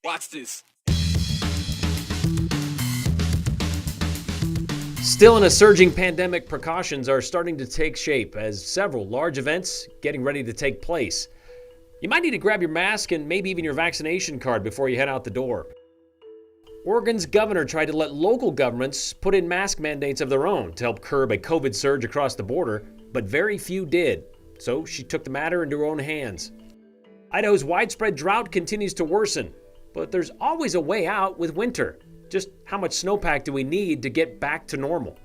Watch this. Still in a surging pandemic, precautions are starting to take shape as several large events getting ready to take place. You might need to grab your mask and maybe even your vaccination card before you head out the door. Oregon's governor tried to let local governments put in mask mandates of their own to help curb a COVID surge across the border, but very few did. So she took the matter into her own hands. Idaho's widespread drought continues to worsen, but there's always a way out with winter. Just how much snowpack do we need to get back to normal?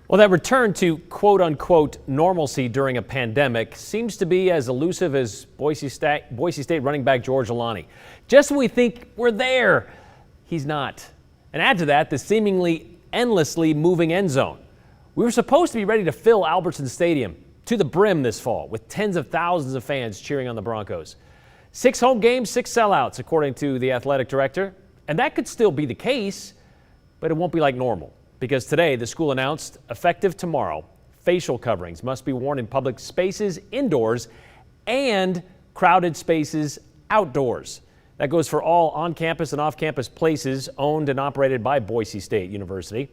Well, that return to quote-unquote normalcy during a pandemic seems to be as elusive as Boise State running back George Alani. Just when we think we're there, he's not. And add to that the seemingly endlessly moving end zone. We were supposed to be ready to fill Albertson Stadium to the brim this fall with tens of thousands of fans cheering on the Broncos. 6 home games, 6 sellouts, according to the athletic director. And that could still be the case, but it won't be like normal. Because today, the school announced, effective tomorrow, facial coverings must be worn in public spaces indoors and crowded spaces outdoors. That goes for all on-campus and off-campus places owned and operated by Boise State University.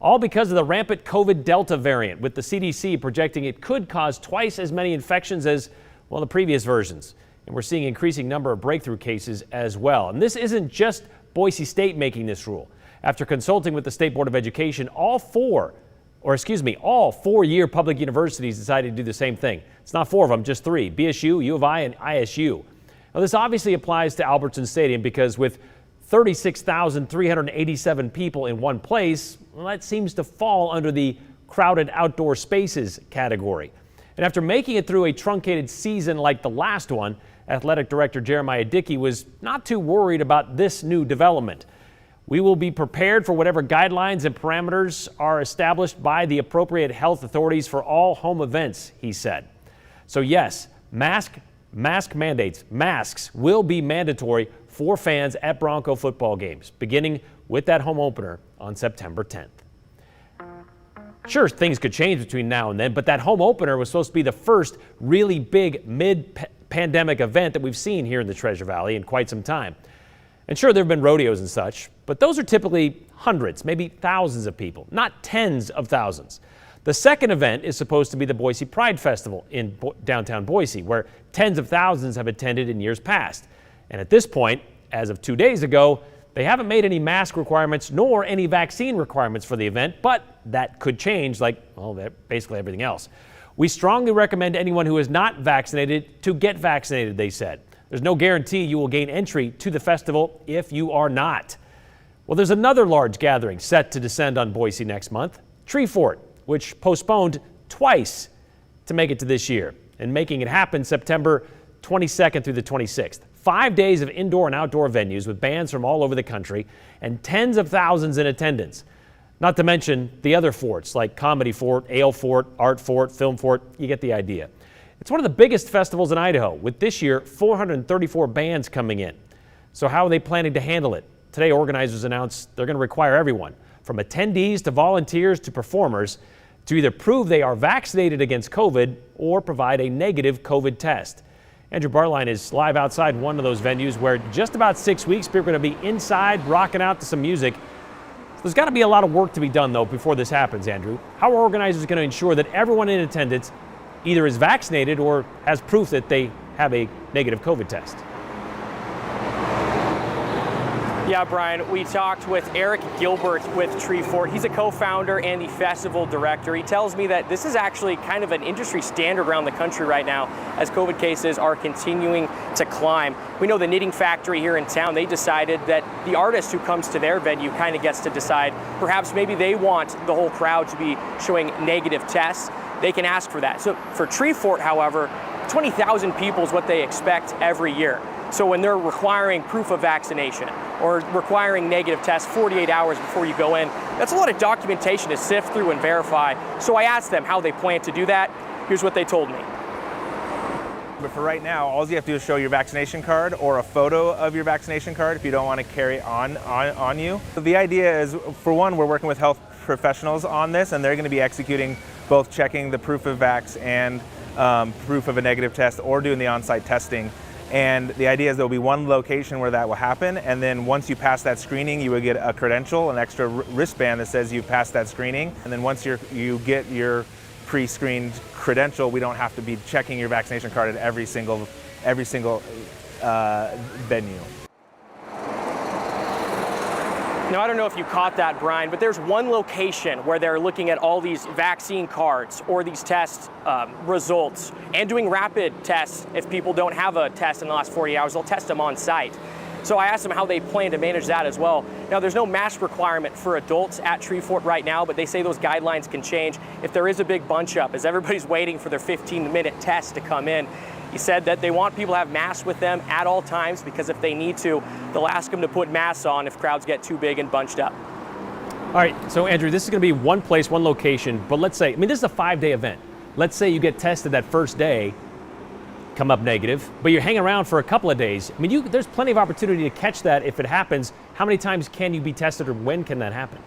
All because of the rampant COVID Delta variant, with the CDC projecting it could cause twice as many infections as, well, the previous versions. And we're seeing an increasing number of breakthrough cases as well. And this isn't just Boise State making this rule. After consulting with the State Board of Education, all 4-year public universities decided to do the same thing. It's not 4 of them, just 3, BSU, U of I, and ISU. Now, this obviously applies to Albertson Stadium because with 36,387 people in one place, well, that seems to fall under the crowded outdoor spaces category. And after making it through a truncated season like the last one, Athletic Director Jeremiah Dickey was not too worried about this new development. We will be prepared for whatever guidelines and parameters are established by the appropriate health authorities for all home events, he said. So yes, mask mandates, masks will be mandatory for fans at Bronco football games, beginning with that home opener on September 10th. Sure, things could change between now and then, but that home opener was supposed to be the first really big mid-pandemic event that we've seen here in the Treasure Valley in quite some time. And sure, there have been rodeos and such, but those are typically hundreds, maybe thousands of people, not tens of thousands. The second event is supposed to be the Boise Pride Festival in downtown Boise, where tens of thousands have attended in years past. And at this point, as of 2 days ago, they haven't made any mask requirements nor any vaccine requirements for the event, but that could change like, well, basically everything else. We strongly recommend anyone who is not vaccinated to get vaccinated, they said. There's no guarantee you will gain entry to the festival if you are not. Well, there's another large gathering set to descend on Boise next month, Tree Fort, which postponed twice to make it to this year, and making it happen September 22nd through the 26th. 5 days of indoor and outdoor venues with bands from all over the country and tens of thousands in attendance. Not to mention the other forts like Comedy Fort, Ale Fort, Art Fort, Film Fort. You get the idea. It's one of the biggest festivals in Idaho, with this year 434 bands coming in. So how are they planning to handle it? Today, organizers announced they're going to require everyone, from attendees to volunteers to performers, to either prove they are vaccinated against COVID or provide a negative COVID test. Andrew Bartline is live outside one of those venues where just about 6 weeks people are going to be inside rocking out to some music. So there's got to be a lot of work to be done, though, before this happens, Andrew. How are organizers going to ensure that everyone in attendance either is vaccinated or has proof that they have a negative COVID test? Yeah, Brian, we talked with Eric Gilbert with Tree Fort. He's a co-founder and the festival director. He tells me that this is actually kind of an industry standard around the country right now as COVID cases are continuing to climb. We know the Knitting Factory here in town, they decided that the artist who comes to their venue kind of gets to decide perhaps maybe they want the whole crowd to be showing negative tests. They can ask for that. So for Tree Fort, however, 20,000 people is what they expect every year. So when they're requiring proof of vaccination or requiring negative tests 48 hours before you go in, that's a lot of documentation to sift through and verify. So I asked them how they plan to do that. Here's what they told me. But for right now, all you have to do is show your vaccination card or a photo of your vaccination card if you don't want to carry on you. The idea is, for one, we're working with health professionals on this, and they're going to be executing both checking the proof of vax and proof of a negative test or doing the on-site testing. And the idea is there'll be one location where that will happen, and then once you pass that screening, you would get a credential, an extra wristband that says you passed that screening. And then once you get your pre-screened credential, we don't have to be checking your vaccination card at every single venue. Now, I don't know if you caught that, Brian, but there's one location where they're looking at all these vaccine cards or these test results and doing rapid tests. If people don't have a test in the last 40 hours, they'll test them on site. So I asked them how they plan to manage that as well. Now, there's no mask requirement for adults at Tree Fort right now, but they say those guidelines can change if there is a big bunch up, as everybody's waiting for their 15-minute test to come in. He said that they want people to have masks with them at all times because if they need to, they'll ask them to put masks on if crowds get too big and bunched up. All right, so Andrew, this is going to be one place, one location, but let's say, this is a 5-day event. Let's say you get tested that first day, come up negative, but you're hanging around for a couple of days. There's plenty of opportunity to catch that if it happens. How many times can you be tested, or when can that happen?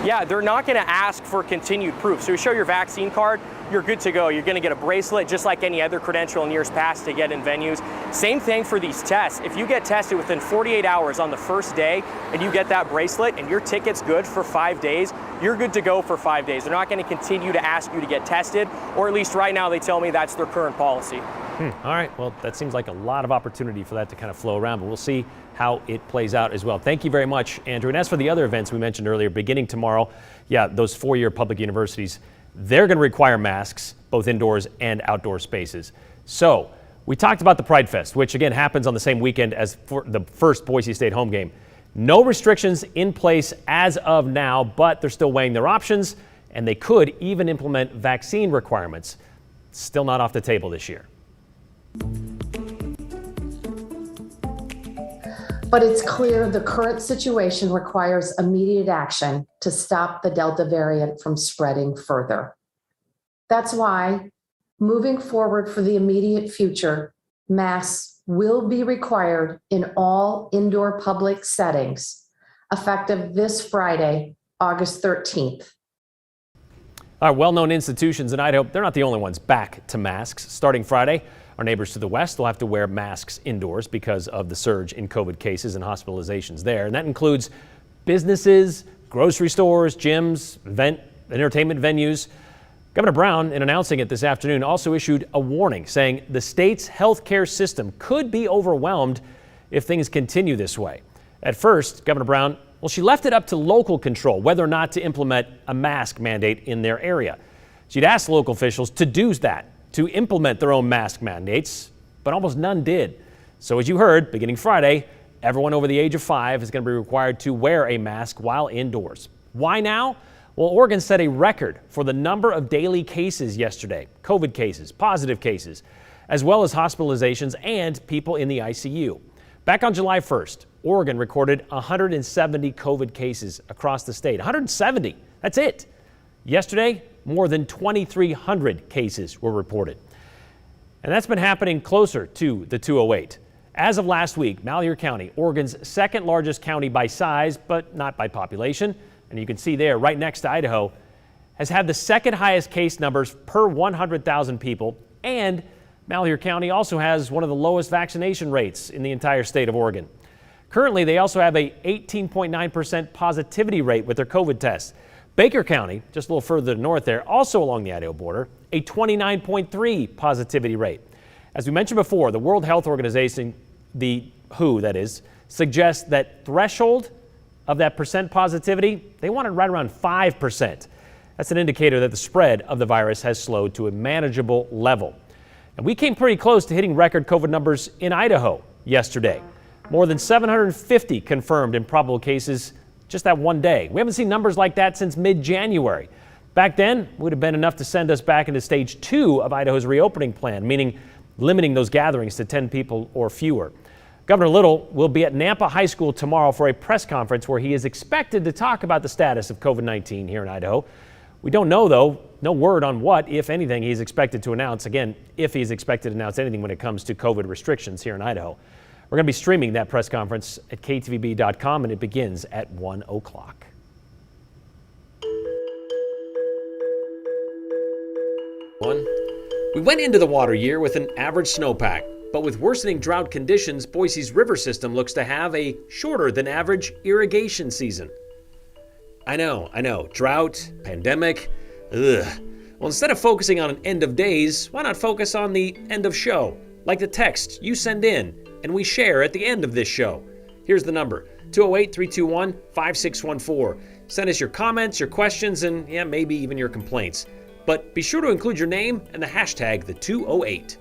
Yeah, they're not going to ask for continued proof. So you show your vaccine card, you're good to go. You're going to get a bracelet just like any other credential in years past to get in venues. Same thing for these tests. If you get tested within 48 hours on the first day and you get that bracelet and your ticket's good for 5 days, you're good to go for 5 days. They're not going to continue to ask you to get tested, or at least right now they tell me that's their current policy. All right, well, that seems like a lot of opportunity for that to kind of flow around, but we'll see how it plays out as well. Thank you very much, Andrew. And as for the other events we mentioned earlier, beginning tomorrow, those 4-year public universities, they're going to require masks, both indoors and outdoor spaces. So we talked about the Pride Fest, which again happens on the same weekend as for the first Boise State home game. No restrictions in place as of now, but they're still weighing their options, and they could even implement vaccine requirements. Still not off the table this year. But it's clear the current situation requires immediate action to stop the Delta variant from spreading further. That's why, moving forward for the immediate future, masks will be required in all indoor public settings, effective this Friday, August 13th. Our well-known institutions in Idaho, they're not the only ones back to masks. Starting Friday, our neighbors to the west will have to wear masks indoors because of the surge in COVID cases and hospitalizations there. And that includes businesses, grocery stores, gyms, entertainment venues. Governor Brown, in announcing it this afternoon, also issued a warning saying the state's healthcare system could be overwhelmed if things continue this way. At first, Governor Brown, she left it up to local control whether or not to implement a mask mandate in their area. She'd asked local officials to do that, to implement their own mask mandates, but almost none did. So as you heard, beginning Friday, everyone over the age of 5 is going to be required to wear a mask while indoors. Why now? Well, Oregon set a record for the number of daily cases yesterday, COVID cases, positive cases, as well as hospitalizations and people in the ICU. Back on July 1st, Oregon recorded 170 COVID cases across the state. 170, that's it. Yesterday, more than 2,300 cases were reported. And that's been happening closer to the 208. As of last week, Malheur County, Oregon's second largest county by size, but not by population, and you can see there right next to Idaho, has had the second highest case numbers per 100,000 people, and Malheur County also has one of the lowest vaccination rates in the entire state of Oregon. Currently, they also have a 18.9% positivity rate with their COVID tests. Baker County, just a little further north there, also along the Idaho border, a 29.3 positivity rate. As we mentioned before, the World Health Organization, the WHO that is, suggests that threshold of that percent positivity, they want it right around 5%. That's an indicator that the spread of the virus has slowed to a manageable level. And we came pretty close to hitting record COVID numbers in Idaho yesterday. More than 750 confirmed and probable cases just that one day. We haven't seen numbers like that since mid-January. Back then, it would have been enough to send us back into stage 2 of Idaho's reopening plan, meaning limiting those gatherings to 10 people or fewer. Governor Little will be at Nampa High School tomorrow for a press conference where he is expected to talk about the status of COVID-19 here in Idaho. We don't know, though, no word on what, if anything, he's expected to announce. Again, if he's expected to announce anything when it comes to COVID restrictions here in Idaho. We're going to be streaming that press conference at ktvb.com, and it begins at 1 o'clock. We went into the water year with an average snowpack, but with worsening drought conditions, Boise's river system looks to have a shorter than average irrigation season. I know, drought, pandemic, ugh. Well, instead of focusing on an end of days, why not focus on the end of show? Like the text you send in and we share at the end of this show. Here's the number, 208-321-5614. Send us your comments, your questions, and maybe even your complaints. But be sure to include your name and the hashtag #the208.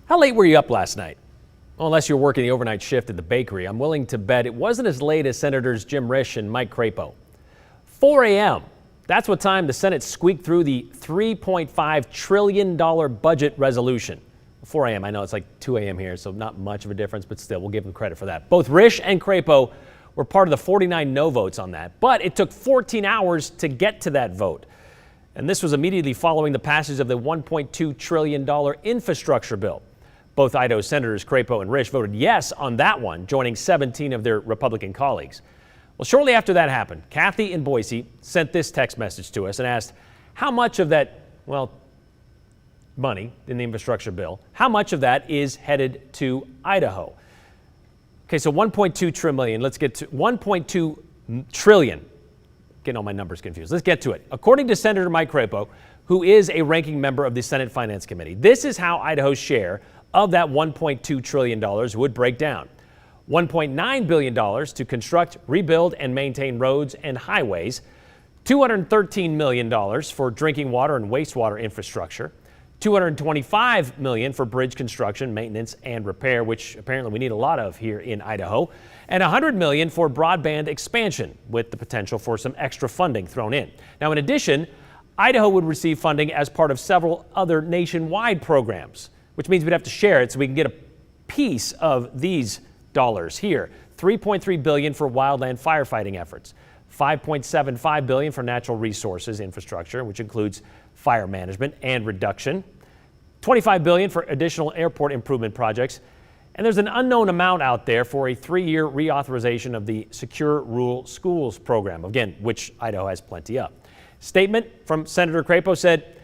How late were you up last night? Well, unless you're working the overnight shift at the bakery, I'm willing to bet it wasn't as late as Senators Jim Risch and Mike Crapo. 4 a.m. That's what time the Senate squeaked through the $3.5 trillion budget resolution. 4 a.m. I know it's like 2 a.m. here, so not much of a difference, but still, we'll give them credit for that. Both Risch and Crapo were part of the 49 no votes on that, but it took 14 hours to get to that vote. And this was immediately following the passage of the $1.2 trillion infrastructure bill. Both Idaho Senators Crapo and Risch voted yes on that one, joining 17 of their Republican colleagues. Well, shortly after that happened, Kathy in Boise sent this text message to us and asked how much of that, money in the infrastructure bill, how much of that is headed to Idaho? Okay, so 1.2 trillion. Let's get to 1.2 trillion. Getting all my numbers confused. Let's get to it. According to Senator Mike Crapo, who is a ranking member of the Senate Finance Committee, this is how Idaho's share of that $1.2 trillion would break down. $1.9 billion to construct, rebuild, and maintain roads and highways, $213 million for drinking water and wastewater infrastructure, $225 million for bridge construction, maintenance, and repair, which apparently we need a lot of here in Idaho, and $100 million for broadband expansion, with the potential for some extra funding thrown in. Now, in addition, Idaho would receive funding as part of several other nationwide programs, which means we'd have to share it so we can get a piece of these dollars here. $3.3 billion for wildland firefighting efforts, $5.75 billion for natural resources infrastructure, which includes fire management and reduction, $25 billion for additional airport improvement projects, and there's an unknown amount out there for a 3-year reauthorization of the Secure Rural Schools program, again, which Idaho has plenty of. Statement from Senator Crapo said,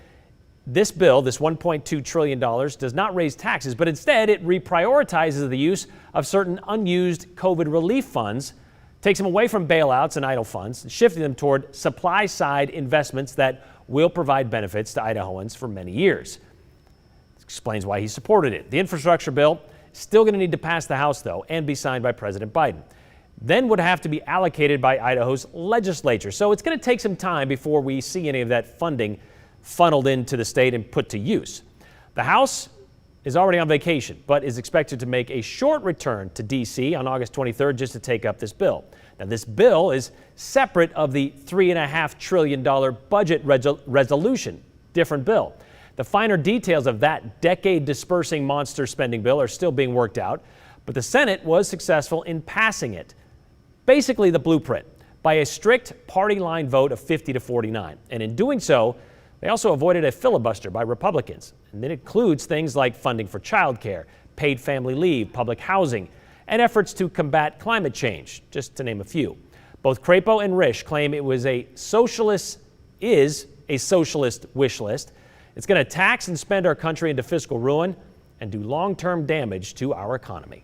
this bill, this $1.2 trillion, does not raise taxes, but instead it reprioritizes the use of certain unused COVID relief funds, takes them away from bailouts and idle funds, shifting them toward supply-side investments that will provide benefits to Idahoans for many years. This explains why he supported it. The infrastructure bill is still going to need to pass the House, though, and be signed by President Biden. Then would have to be allocated by Idaho's legislature. So it's going to take some time before we see any of that funding funneled into the state and put to use. The House is already on vacation, but is expected to make a short return to D.C. on August 23rd just to take up this bill. Now, this bill is separate of the $3.5 trillion budget resolution, different bill. The finer details of that decade-dispersing monster spending bill are still being worked out, But the Senate was successful in passing it. Basically the blueprint, by a strict party line vote of 50 to 49. And in doing so, they also avoided a filibuster by Republicans. And it includes things like funding for childcare, paid family leave, public housing, and efforts to combat climate change, just to name a few. Both Crapo and Risch claim it was a socialist wish list. It's going to tax and spend our country into fiscal ruin and do long-term damage to our economy.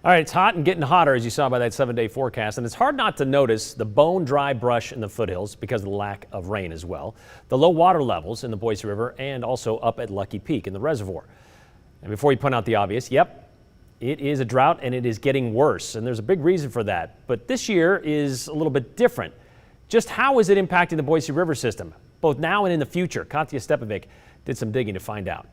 All right, it's hot and getting hotter, as you saw by that 7-day forecast, and it's hard not to notice the bone-dry brush in the foothills because of the lack of rain as well, the low water levels in the Boise River, and also up at Lucky Peak in the reservoir. And before you point out the obvious, yep, it is a drought and it is getting worse, and there's a big reason for that. But this year is a little bit different. Just how is it impacting the Boise River system, both now and in the future? Katya Stepovic did some digging to find out.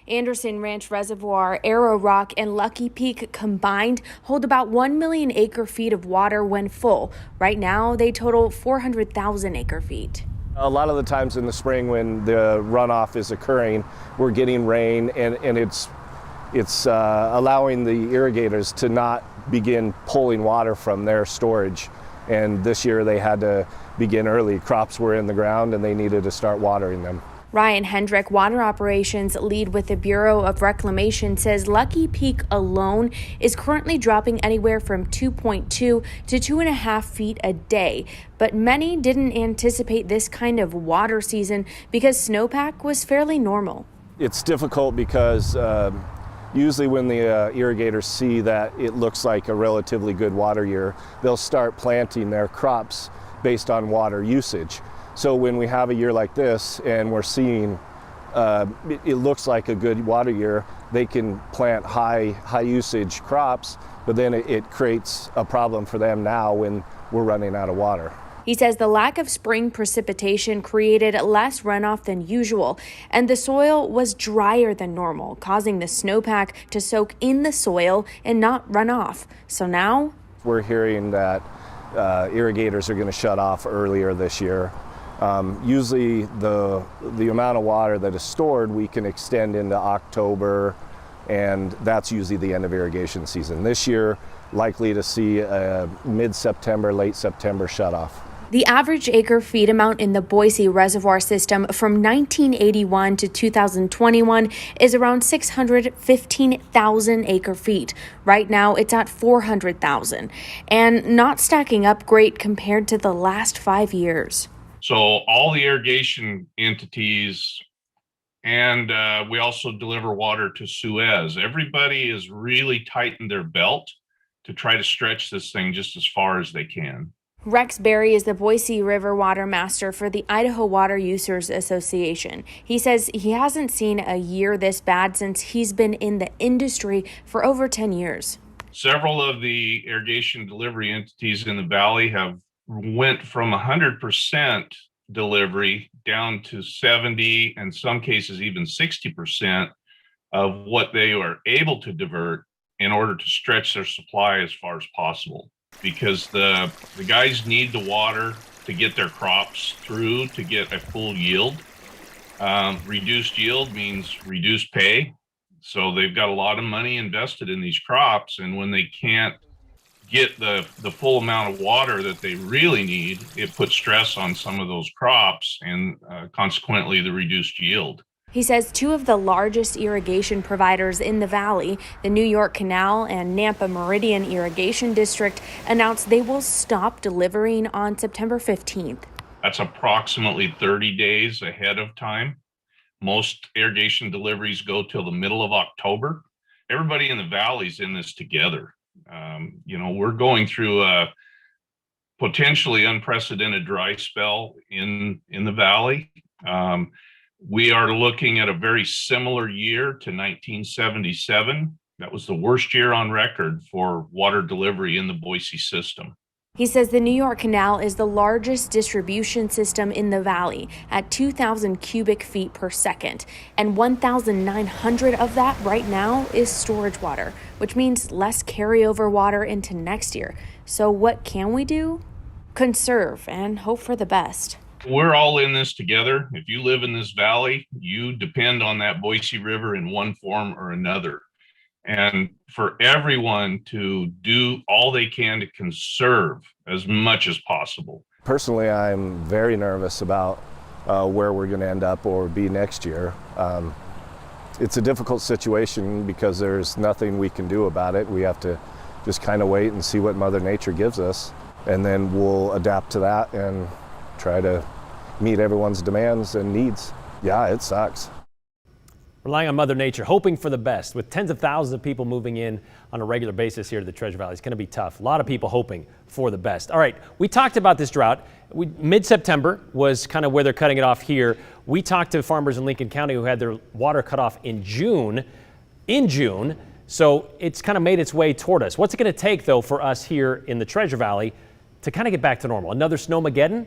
Anderson Ranch Reservoir, Arrow Rock, and Lucky Peak combined hold about 1 million acre-feet of water when full. Right now, they total 400,000 acre-feet. A lot of the times in the spring when the runoff is occurring, we're getting rain, and it's allowing the irrigators to not begin pulling water from their storage. And this year they had to begin early. Crops were in the ground and they needed to start watering them. Ryan Hendrick, water operations lead with the Bureau of Reclamation, says Lucky Peak alone is currently dropping anywhere from 2.2 to 2.5 feet a day. But many didn't anticipate this kind of water season because snowpack was fairly normal. It's difficult because usually when the irrigators see that it looks like a relatively good water year, they'll start planting their crops based on water usage. So when we have a year like this and we're seeing it looks like a good water year, they can plant high usage crops, but then it creates a problem for them now when we're running out of water. He says the lack of spring precipitation created less runoff than usual, and the soil was drier than normal, causing the snowpack to soak in the soil and not run off. So now we're hearing that irrigators are going to shut off earlier this year. Usually the amount of water that is stored we can extend into October, and that's usually the end of irrigation season. This year, likely to see a mid-September, late September shutoff. the average acre feed amount in the Boise Reservoir system from 1981 to 2021 is around 615,000 acre feet. Right now, it's at 400,000 and not stacking up great compared to the last 5 years. So all the irrigation entities, and we also deliver water to Suez. Everybody has really tightened their belt to try to stretch this thing just as far as they can. Rex Berry is the Boise River Water Master for the Idaho Water Users Association. He says he hasn't seen a year this bad since he's been in the industry for over 10 years. Several of the irrigation delivery entities in the valley have went from 100% delivery down to 70, and some cases even 60% of what they are able to divert in order to stretch their supply as far as possible. Because the guys need the water to get their crops through to get a full yield. Reduced yield means reduced pay. So they've got a lot of money invested in these crops, and when they can't get the full amount of water that they really need, it puts stress on some of those crops and consequently the reduced yield. He says two of the largest irrigation providers in the valley, the New York Canal and Nampa Meridian Irrigation District, announced they will stop delivering on September 15th. That's approximately 30 days ahead of time. Most irrigation deliveries go till the middle of October. Everybody in the valley's in this together. We're going through a potentially unprecedented dry spell in the valley. We are looking at a very similar year to 1977. That was the worst year on record for water delivery in the Boise system. He says the New York Canal is the largest distribution system in the valley at 2,000 cubic feet per second, and 1,900 of that right now is storage water, which means less carryover water into next year. So what can we do? Conserve and hope for the best. We're all in this together. If you live in this valley, you depend on that Boise River in one form or another. And for everyone to do all they can to conserve as much as possible. Personally, I'm very nervous about where we're going to end up or be next year. It's a difficult situation because there's nothing we can do about it. We have to just kind of wait and see what Mother Nature gives us, and then we'll adapt to that and try to meet everyone's demands and needs. Yeah, it sucks. Relying on Mother Nature, hoping for the best. With tens of thousands of people moving in on a regular basis here to the Treasure Valley, it's going to be tough. A lot of people hoping for the best. All right, we talked about this drought. Mid-September was kind of where they're cutting it off here. We talked to farmers in Lincoln County who had their water cut off in June. So it's kind of made its way toward us. What's it going to take, though, for us here in the Treasure Valley to kind of get back to normal? Another snowmageddon?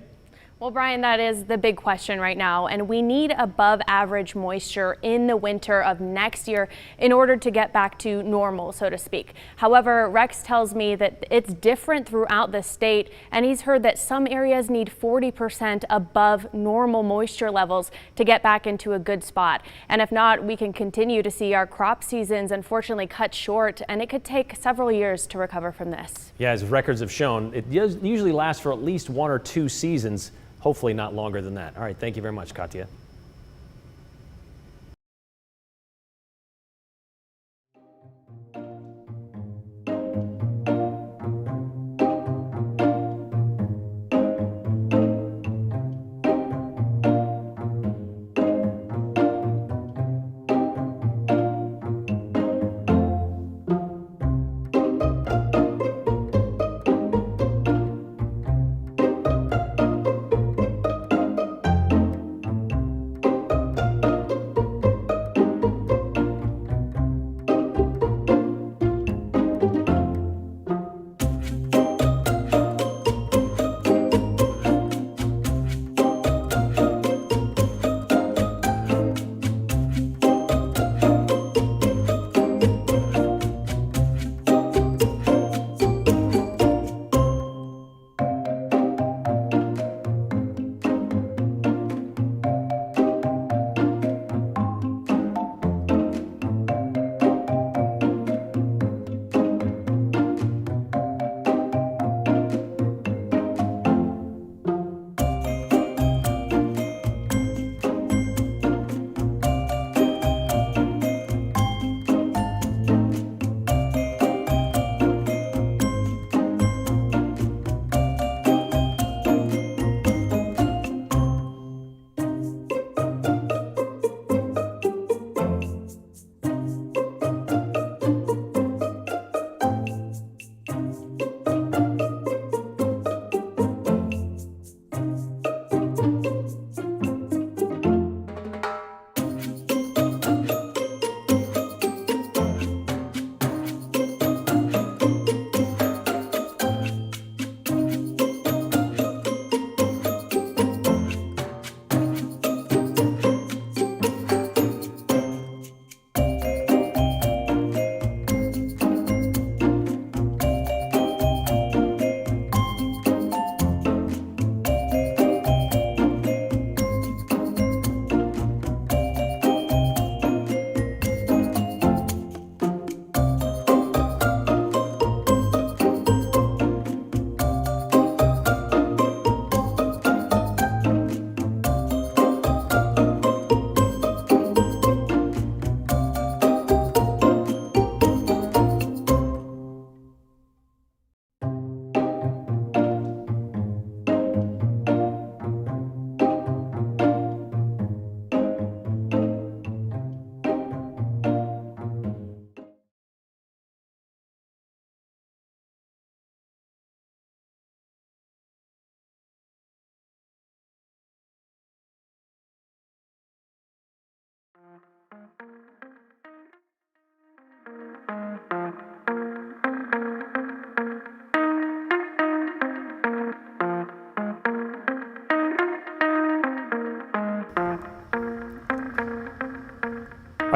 Well, Brian, that is the big question right now, and we need above average moisture in the winter of next year in order to get back to normal, so to speak. However, Rex tells me that it's different throughout the state, and he's heard that some areas need 40% above normal moisture levels to get back into a good spot. And if not, we can continue to see our crop seasons unfortunately cut short, and it could take several years to recover from this. Yeah, as records have shown, it usually lasts for at least 1 or 2 seasons. Hopefully not longer than that. All right, thank you very much, Katya.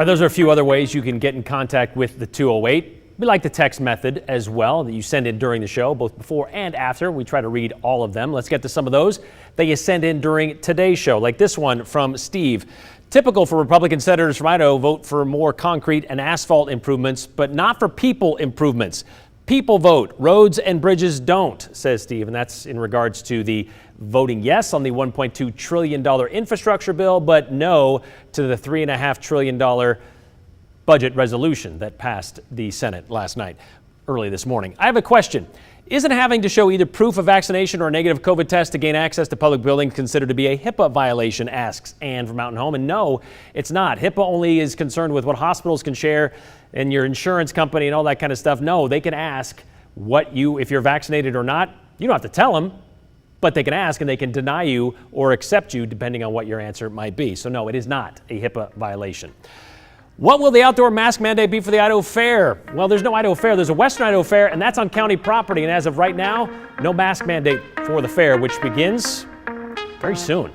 Those are a few other ways you can get in contact with the 208. We like the text method as well that you send in during the show, both before and after. We try to read all of them. Let's get to some of those that you send in during today's show, like this one from Steve. Typical for Republican senators from Idaho, vote for more concrete and asphalt improvements, but not for people improvements. People vote, roads and bridges don't, says Steve. And that's in regards to the voting yes on the $1.2 trillion infrastructure bill, but no to the $3.5 trillion budget resolution that passed the Senate last night, early this morning. I have a question. Isn't having to show either proof of vaccination or a negative COVID test to gain access to public buildings considered to be a HIPAA violation, asks Ann from Mountain Home. And no, it's not. HIPAA only is concerned with what hospitals can share and your insurance company and all that kind of stuff. No, they can ask if you're vaccinated or not. You don't have to tell them, but they can ask and they can deny you or accept you depending on what your answer might be. So no, it is not a HIPAA violation. What will the outdoor mask mandate be for the Idaho Fair? Well, there's no Idaho Fair. There's a Western Idaho Fair, and that's on county property. And as of right now, no mask mandate for the fair, which begins very soon.